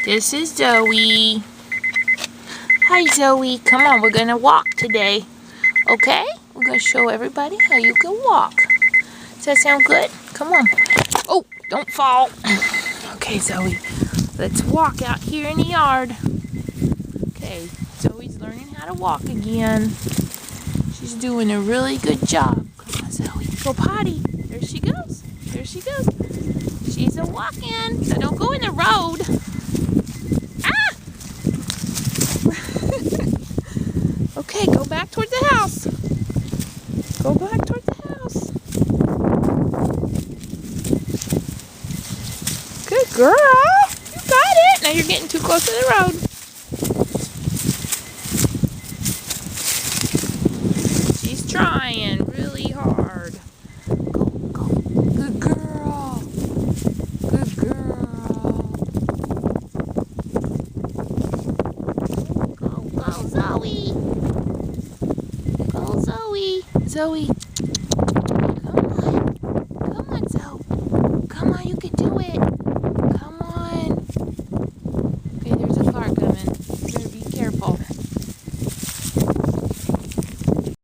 This is Zoey. Hi, Zoey. Come on, we're going to walk today. Okay? We're going to show everybody how you can walk. Does that sound good? Come on. Oh, don't fall. Okay, Zoey. Let's walk out here in the yard. Okay, Zoey's learning how to walk again. She's doing a really good job. Come on, Zoey. Go potty. There she goes. There she goes. She's a walking. So don't go in the road. Ah! Okay, go back towards the house. Go back towards the house. Good girl. You got it. Now you're getting too close to the road. She's trying really hard. Go, go. Good girl. Good girl. Go, go, Zoey. Go, Zoey. Zoey.